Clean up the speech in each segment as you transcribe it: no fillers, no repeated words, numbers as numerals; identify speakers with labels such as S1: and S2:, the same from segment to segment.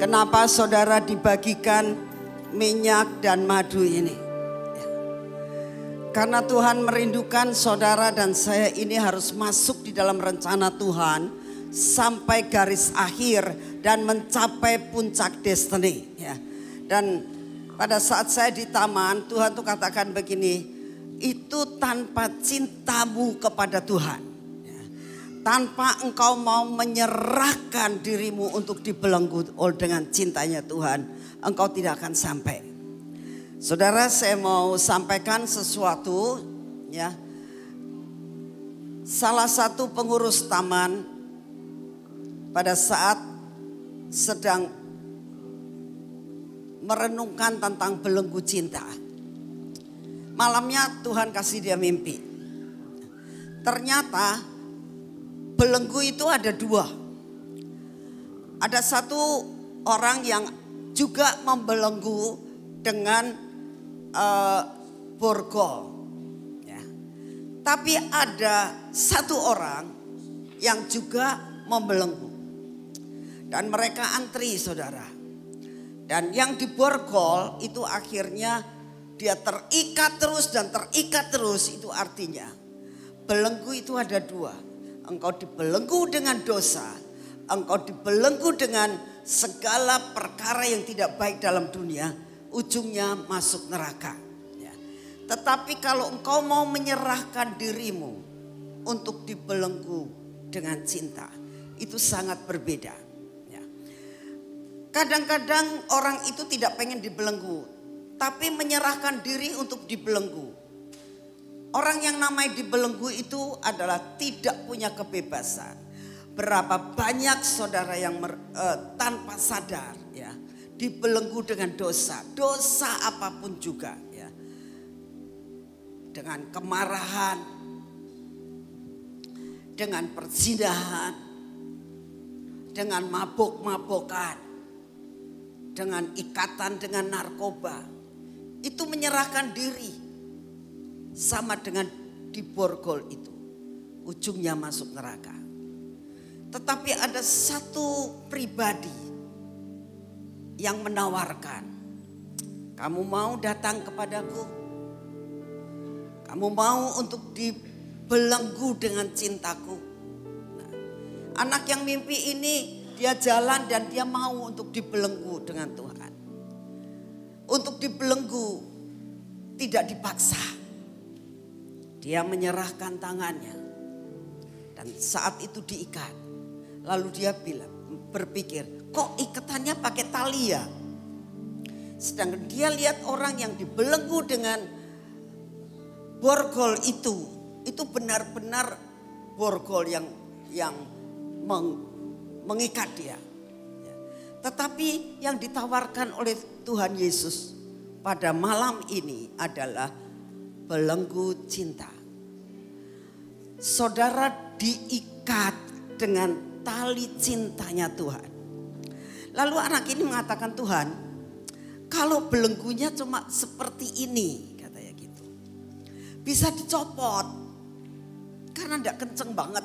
S1: Kenapa saudara dibagikan minyak dan madu ini? Karena Tuhan merindukan saudara dan saya ini harus masuk di dalam rencana Tuhan sampai garis akhir dan mencapai puncak destiny. Ya. Dan pada saat saya di taman, Tuhan tuh katakan begini, itu tanpa cintamu kepada Tuhan, ya. Tanpa engkau mau menyerahkan dirimu untuk dibelenggu dengan cintanya Tuhan, engkau tidak akan sampai. Saudara, saya mau sampaikan sesuatu, ya. Salah satu pengurus taman pada saat sedang merenungkan tentang belenggu cinta. Malamnya Tuhan kasih dia mimpi. Ternyata belenggu itu ada dua. Ada satu orang yang juga membelenggu dengan borgol. Ya. Tapi ada satu orang yang juga membelenggu. Dan mereka antri, saudara. Dan yang diborgol itu akhirnya dia terikat terus dan terikat terus. Itu artinya belenggu itu ada dua. Engkau dibelenggu dengan dosa. Engkau dibelenggu dengan segala perkara yang tidak baik dalam dunia. Ujungnya masuk neraka. Ya. Tetapi kalau engkau mau menyerahkan dirimu untuk dibelenggu dengan cinta. Itu sangat berbeda. Kadang-kadang orang itu tidak pengen dibelenggu, tapi menyerahkan diri untuk dibelenggu. Orang yang namanya dibelenggu itu adalah tidak punya kebebasan. Berapa banyak saudara yang tanpa sadar, ya, dibelenggu dengan dosa, dosa apapun juga, ya, dengan kemarahan, dengan perzinahan, dengan mabok-mabokan, dengan ikatan dengan narkoba. Itu menyerahkan diri. Sama dengan diborgol itu. Ujungnya masuk neraka. Tetapi ada satu pribadi yang menawarkan. Kamu mau datang kepadaku? Kamu mau untuk dibelenggu dengan cintaku? Nah, anak yang mimpi ini dia jalan dan dia mau untuk dibelenggu dengan Tuhan. Untuk dibelenggu tidak dipaksa. Dia menyerahkan tangannya. Dan saat itu diikat. Lalu dia berpikir, kok ikatannya pakai tali ya? Sedangkan dia lihat orang yang dibelenggu dengan borgol itu benar-benar borgol yang mengikat dia. Tetapi yang ditawarkan oleh Tuhan Yesus pada malam ini adalah belenggu cinta. Saudara diikat dengan tali cintanya Tuhan. Lalu anak ini mengatakan, Tuhan, kalau belenggunya cuma seperti ini, katanya gitu, bisa dicopot karena tidak kenceng banget,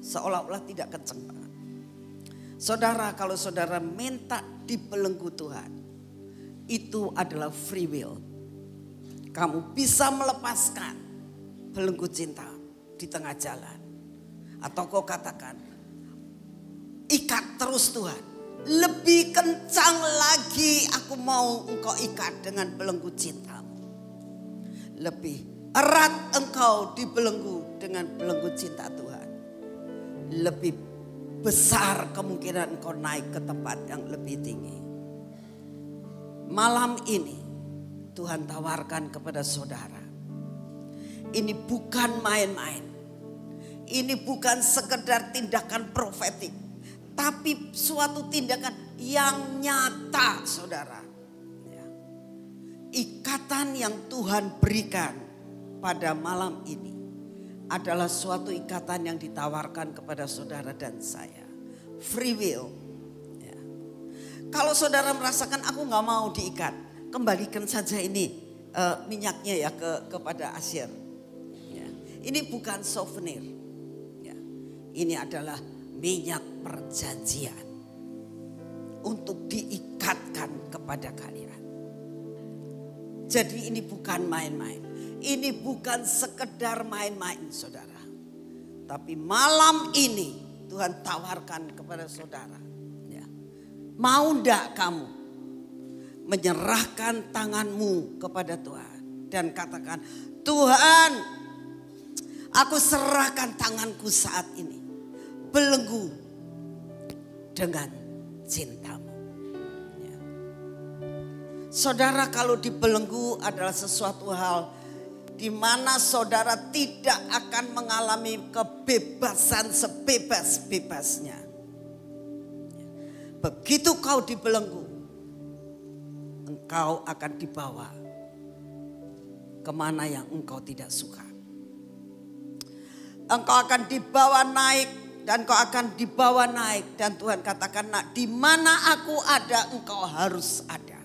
S1: seolah-olah tidak kenceng banget. Saudara, kalau saudara minta dibelenggu Tuhan, itu adalah free will. Kamu bisa melepaskan belenggu cinta di tengah jalan. Atau kau katakan, ikat terus Tuhan. Lebih kencang lagi aku mau engkau ikat dengan belenggu cintamu. Lebih erat engkau dibelenggu dengan belenggu cinta Tuhan. Lebih besar kemungkinan engkau naik ke tempat yang lebih tinggi. Malam ini Tuhan tawarkan kepada saudara. Ini bukan main-main. Ini bukan sekedar tindakan profetik. Tapi suatu tindakan yang nyata, saudara. Ya. Ikatan yang Tuhan berikan pada malam ini adalah suatu ikatan yang ditawarkan kepada saudara dan saya. Free will. Ya. Kalau saudara merasakan aku gak mau diikat, kembalikan saja ini minyaknya ya kepada Asyir. Ya. Ini bukan souvenir. Ya. Ini adalah minyak perjanjian untuk diikatkan kepada kalian. Jadi ini bukan main-main. Ini bukan sekedar main-main saudara. Tapi malam ini Tuhan tawarkan kepada saudara. Ya. Mau enggak kamu menyerahkan tanganmu kepada Tuhan. Dan katakan, Tuhan, aku serahkan tanganku saat ini. Belenggu dengan cintamu. Ya. Saudara, kalau dibelenggu adalah sesuatu hal di mana saudara tidak akan mengalami kebebasan sebebas-bebasnya. Begitu kau dibelenggu, engkau akan dibawa kemana yang engkau tidak suka. Engkau akan dibawa naik dan kau akan dibawa naik. Dan Tuhan katakan, nak, di mana aku ada engkau harus ada.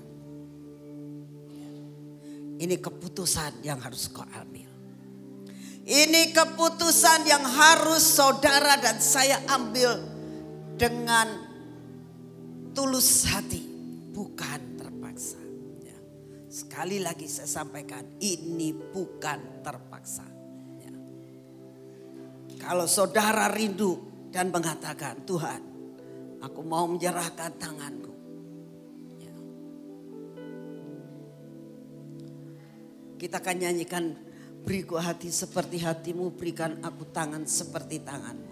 S1: Ini keputusan yang harus kau ambil. Ini keputusan yang harus saudara dan saya ambil dengan tulus hati, bukan terpaksa. Ya. Sekali lagi saya sampaikan, ini bukan terpaksa. Ya. Kalau saudara rindu dan mengatakan, Tuhan, aku mau menyerahkan tanganku. Kita akan nyanyikan, beriku hati seperti hatimu, berikan aku tangan seperti tanganmu.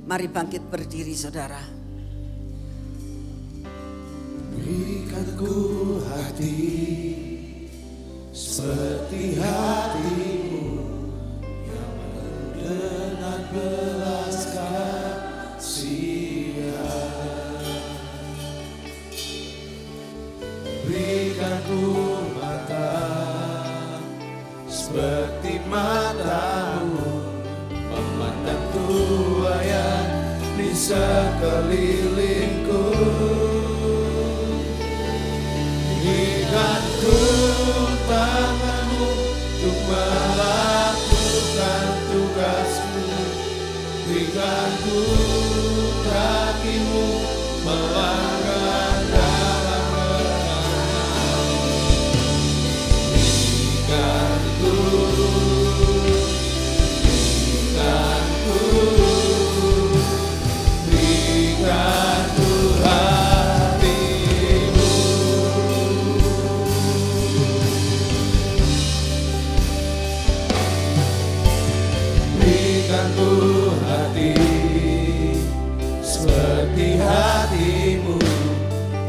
S1: Mari bangkit berdiri saudara.
S2: Berikanku hati seperti hatimu yang penuh dengan belas kasihan. Berikanku mata seperti matamu, memandang tua yang di sekelilingku. Berikanku tanganmu untuk melakukan tugasmu. Berikanku kakimu melangkah dalam rencanamu. Berikanku hatimu. Berikanku hati seperti hatimu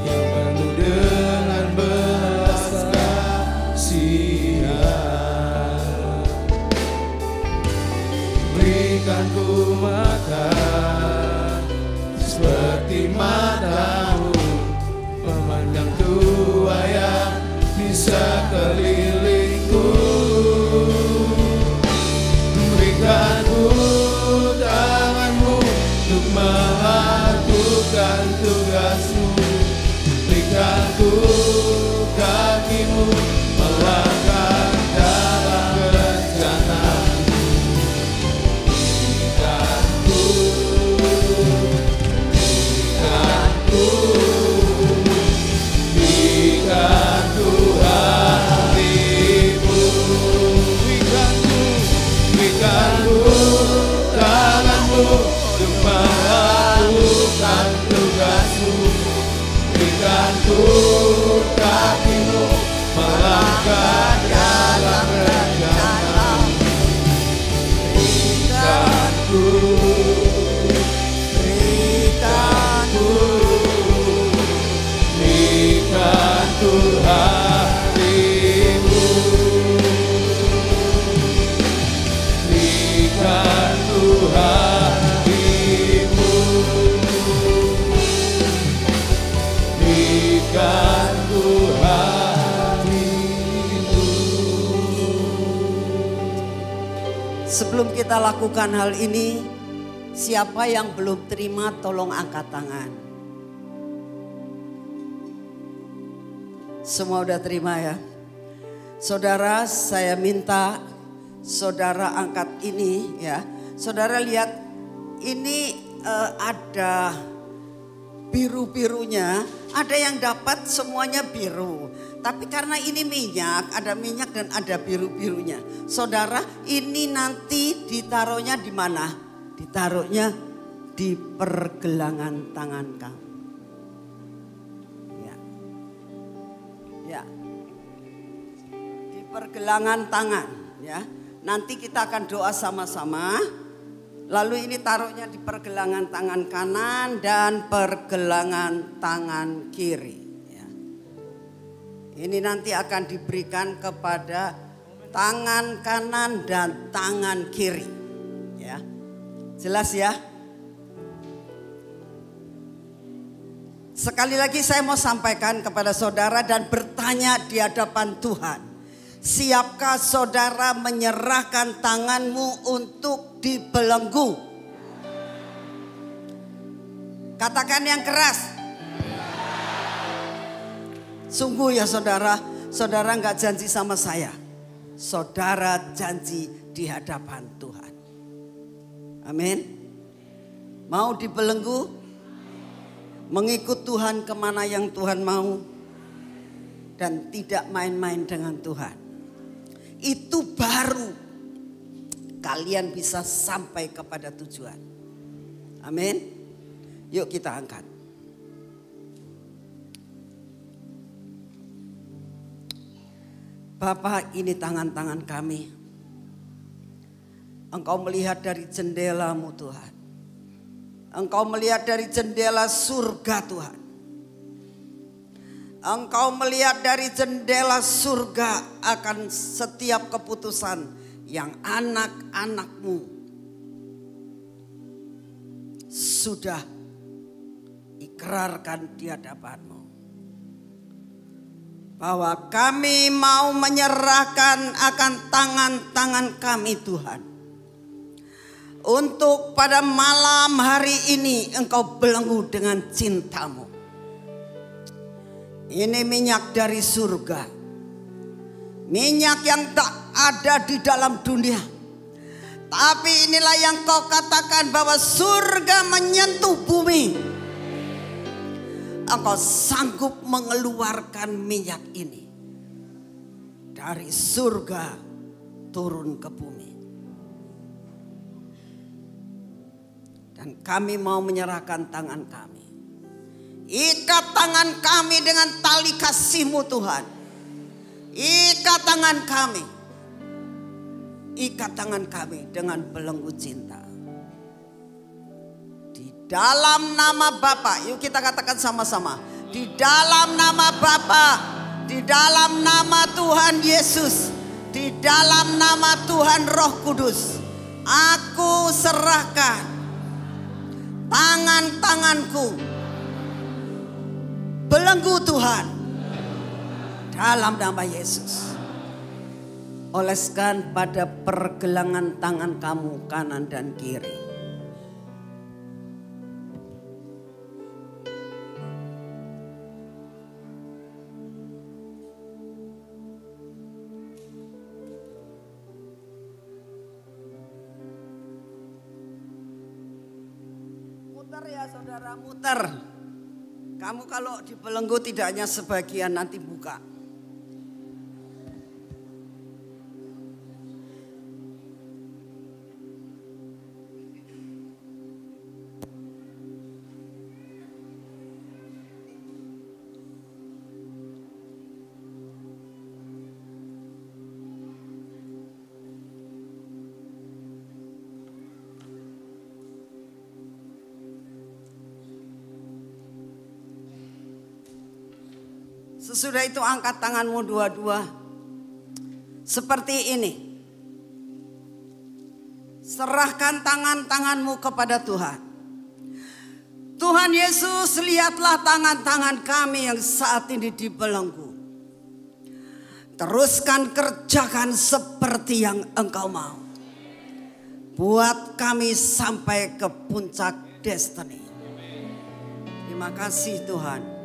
S2: yang penuh dengan belas kasihan. Berikanku mata seperti matamu, memandang tua yang di sekelilingku. Berikanku tanganmu untuk melakukan tugasmu. Berikanku kakimu melangkah dalam rencanamu. Berikanku hatimu. Berikanku tanganmu untuk melakukan tugasmu. Berikanku kakimu melangkah dalam rencanamu. Berikanku hatimu. Berikanku hatimu. Berikanku hatimu.
S1: Sebelum kita lakukan hal ini, siapa yang belum terima tolong angkat tangan. Semua udah terima ya. Saudara, saya minta saudara angkat ini ya. Saudara lihat ini ada biru-birunya, ada yang dapat semuanya biru. Tapi karena ini minyak, ada minyak dan ada biru-birunya. Saudara, ini nanti ditaruhnya di mana? Ditaruhnya di pergelangan tangan kamu. Ya. Di pergelangan tangan, ya. Nanti kita akan doa sama-sama. Lalu ini taruhnya di pergelangan tangan kanan dan pergelangan tangan kiri. Ya. Ini nanti akan diberikan kepada tangan kanan dan tangan kiri. Ya, jelas ya. Sekali lagi saya mau sampaikan kepada saudara dan bertanya di hadapan Tuhan. Siapkah saudara menyerahkan tanganmu untuk dibelenggu? Katakan yang keras. Sungguh ya saudara, saudara nggak janji sama saya. Saudara janji di hadapan Tuhan. Amin. Mau dibelenggu? Mengikut Tuhan kemana yang Tuhan mau. Dan tidak main-main dengan Tuhan. Itu baru kalian bisa sampai kepada tujuan. Amin. Yuk kita angkat. Bapa, ini tangan-tangan kami. Engkau melihat dari jendela-Mu Tuhan. Engkau melihat dari jendela surga Tuhan. Engkau melihat dari jendela surga akan setiap keputusan yang anak-anak-Mu sudah ikrarkan di hadapan-Mu. Bahwa kami mau menyerahkan akan tangan-tangan kami Tuhan. Untuk pada malam hari ini Engkau belenggu dengan cinta-Mu. Ini minyak dari surga. Minyak yang tak ada di dalam dunia. Tapi inilah yang Kau katakan bahwa surga menyentuh bumi. Engkau sanggup mengeluarkan minyak ini. Dari surga turun ke bumi. Dan kami mau menyerahkan tangan kami. Ikat tangan kami dengan tali kasih-Mu Tuhan. Ikat tangan kami. Ikat tangan kami dengan belenggu cinta. Di dalam nama Bapa, yuk kita katakan sama-sama. Di dalam nama Bapa, di dalam nama Tuhan Yesus, di dalam nama Tuhan Roh Kudus, aku serahkan tangan-tanganku. Belenggu Tuhan dalam nama Yesus. Oleskan pada pergelangan tangan kamu kanan dan kiri. Muter ya saudara, muter. Kamu kalau dibelenggu tidak hanya sebagian, nanti buka. Sesudah itu angkat tanganmu dua-dua. Seperti ini. Serahkan tangan-tanganmu kepada Tuhan. Tuhan Yesus, lihatlah tangan-tangan kami yang saat ini dibelenggu. Teruskan kerjakan seperti yang Engkau mau. Buat kami sampai ke puncak destiny. Terima kasih Tuhan.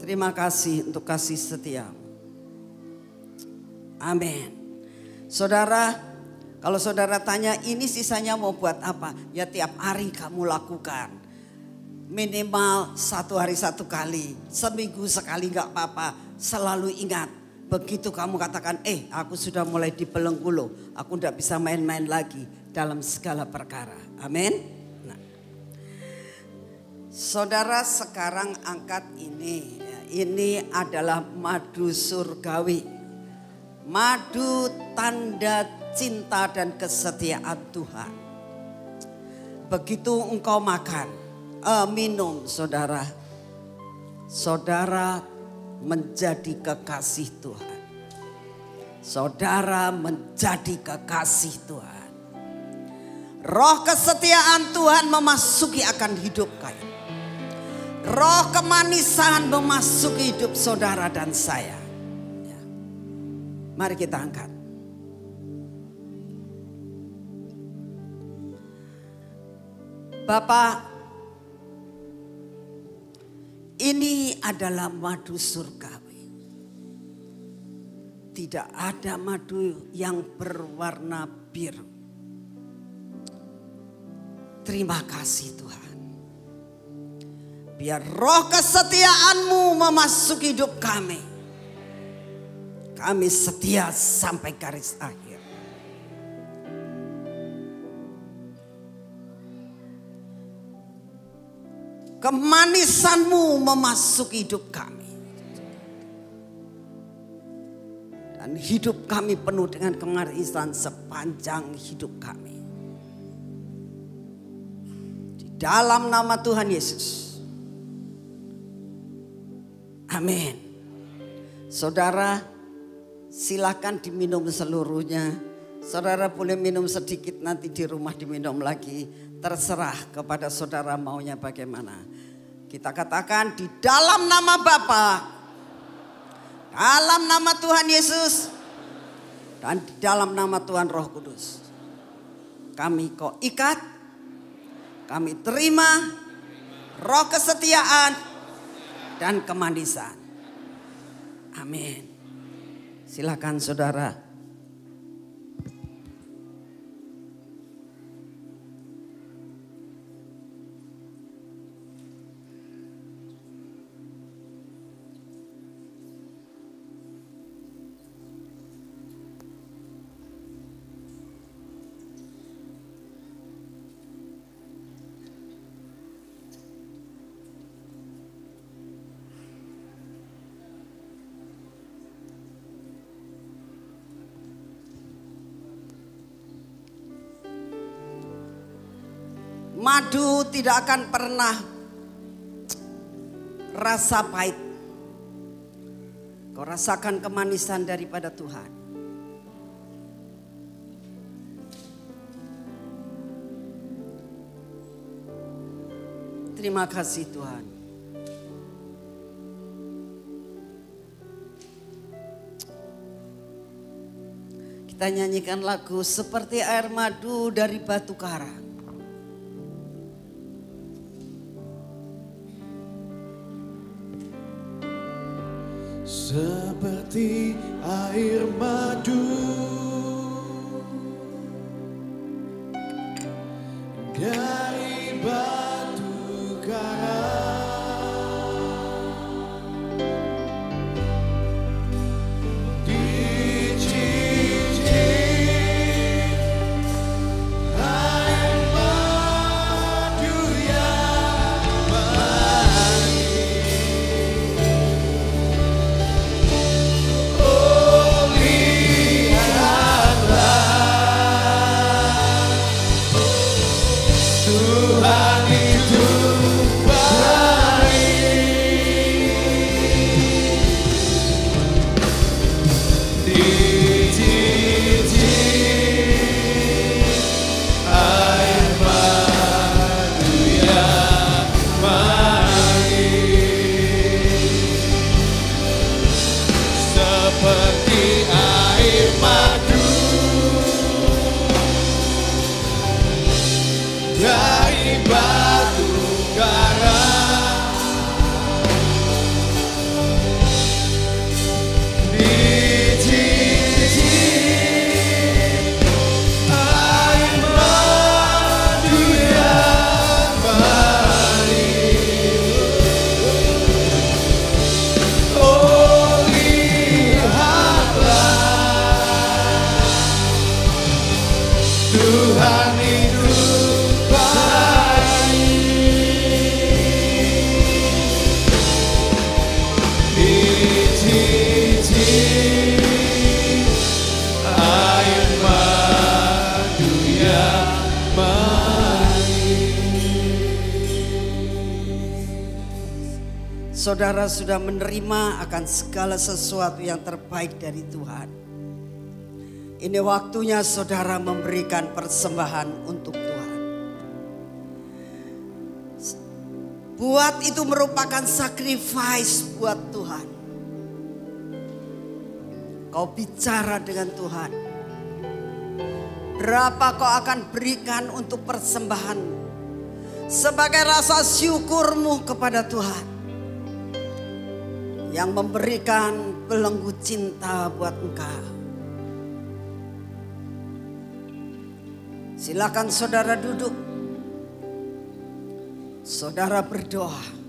S1: Terima kasih untuk kasih setia. Amin. Saudara, kalau saudara tanya ini sisanya mau buat apa? Ya tiap hari kamu lakukan. minimal 1 hari 1 kali, seminggu sekali nggak apa-apa. Selalu ingat, begitu kamu katakan, aku sudah mulai dibelenggu loh, aku tidak bisa main-main lagi dalam segala perkara. Amin. Nah, saudara sekarang angkat ini, ini adalah madu surgawi, madu tanda cinta dan kesetiaan Tuhan. Begitu engkau makan, minum, saudara, saudara menjadi kekasih Tuhan. Saudara menjadi kekasih Tuhan. Roh kesetiaan Tuhan memasuki akan hidup kalian. Roh kemanisan memasuki hidup saudara dan saya. Ya. Mari kita angkat. Bapak, ini adalah madu surgawi. Tidak ada madu yang berwarna biru. Terima kasih Tuhan. Biar roh kesetiaan-Mu memasuki hidup kami. Kami setia sampai garis akhir. Kemanisan-Mu memasuki hidup kami. Dan hidup kami penuh dengan kemanisan sepanjang hidup kami. Di dalam nama Tuhan Yesus. Amin. Saudara, silakan diminum seluruhnya. Saudara boleh minum sedikit, nanti di rumah diminum lagi. Terserah kepada saudara maunya bagaimana. Kita katakan di dalam nama Bapa, dalam nama Tuhan Yesus, dan di dalam nama Tuhan Roh Kudus. Kami kau ikat, kami terima roh kesetiaan dan kemanisan. Amin. Silakan saudara. Madu tidak akan pernah rasa pahit. Kau rasakan kemanisan daripada Tuhan. Terima kasih Tuhan. Kita nyanyikan lagu seperti air madu dari batu karang.
S2: Seperti air madu dari batu karang, dicicip air madu yang manis. Oh, lihat
S1: saudara sudah menerima akan segala sesuatu yang terbaik dari Tuhan. Ini waktunya saudara memberikan persembahan untuk Tuhan. Buat itu merupakan sacrifice buat Tuhan. Kau bicara dengan Tuhan. Berapa kau akan berikan untuk persembahan sebagai rasa syukurmu kepada Tuhan yang memberikan belenggu cinta buat engkau. Silakan saudara duduk. Saudara berdoa.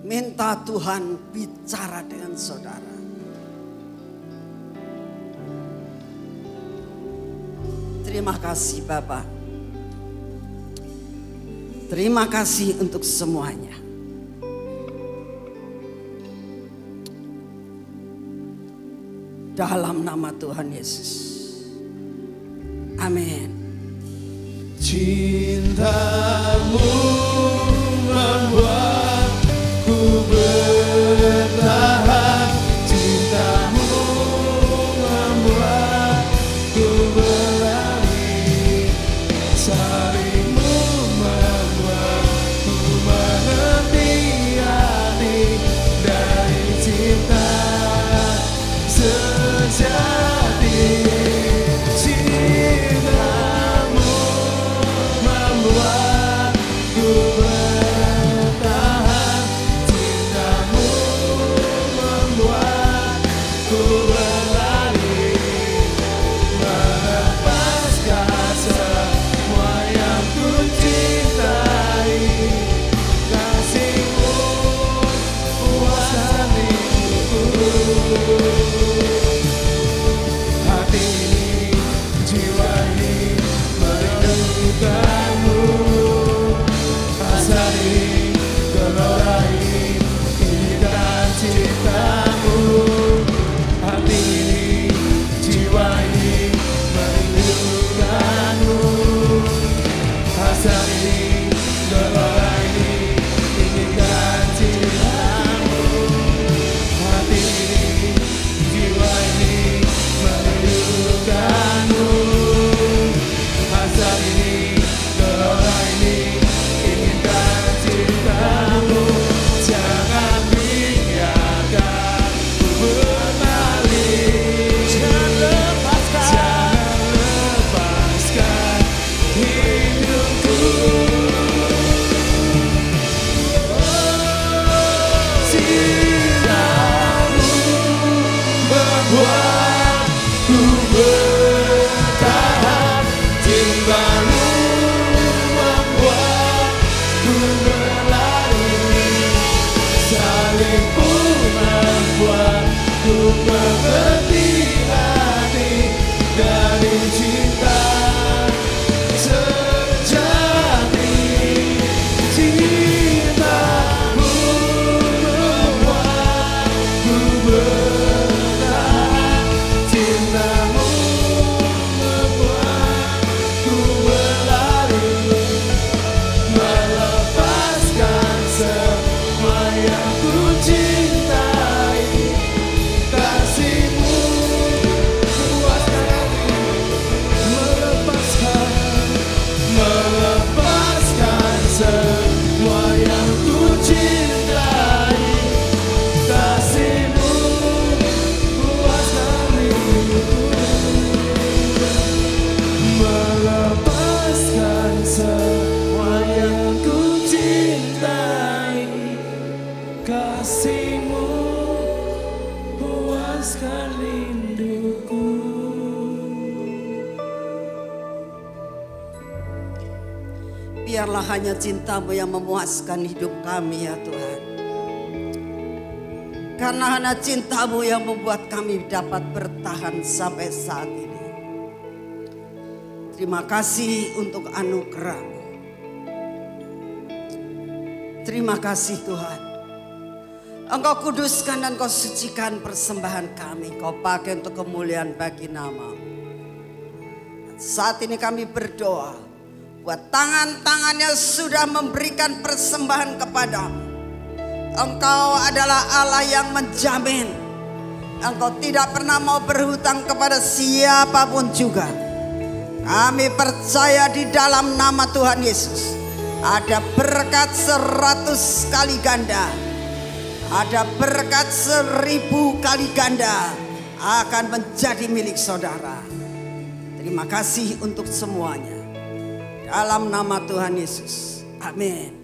S1: Minta Tuhan bicara dengan saudara. Terima kasih Bapak. Terima kasih untuk semuanya. Dalam nama Tuhan Yesus. Amin.
S2: Cintamu membuatku bertahan. Cintamu membuatku berlari. Salibmu membuatku menghentiani dari cinta sejati. Cintamu membuatku bertahan. Cintamu membuatku berlari. Melepaskan semua yang ku cintai. Kasih-Mu puaskan hidupku. Hati ini, jiwa ini merindukanmu. Hasrat ini, gelora ini, inginkan cintamu. Hati ini, jiwa ini merindukanmu. Hasrat ini, gelora ini, inginkan cintamu. Hati ini, jiwa ini merindukanmu. Hasrat ini, gelora ini, inginkan cintamu. Jangan biarkan ku berpaling. Jangan lepaskan hidupku. Cintamu membuatku bertahan. Cintamu membuatku berlari. Salibmu membuatku mengerti hati dari cinta sejati. Cintamu membuatku bertahan. Cintamu membuatku berlari. Melepaskan semua yang ku cintai. Kasih-Mu puaskan melepaskan semua yang ku cintai. Kasih-Mu puaskan hidupku. Melepaskan semua yang ku cintai. Kasih-Mu puaskan rinduku.
S1: Biarlah hanya cinta-Mu yang memuaskan hidup kami ya Tuhan. Karena hanya cinta-Mu yang membuat kami dapat bertahan sampai saat ini. Terima kasih untuk anugerah-Mu. Terima kasih Tuhan. Engkau kuduskan dan Kau sucikan persembahan kami. Kau pakai untuk kemuliaan bagi nama-Mu. Saat ini kami berdoa. buat tangan-tangannya sudah memberikan persembahan kepadamu. Engkau adalah Allah yang menjamin. Engkau tidak pernah mau berhutang kepada siapapun juga. Kami percaya di dalam nama Tuhan Yesus ada berkat 100 kali ganda, ada berkat 1000 kali ganda akan menjadi milik saudara. Terima kasih untuk semuanya. Dalam nama Tuhan Yesus. Amin.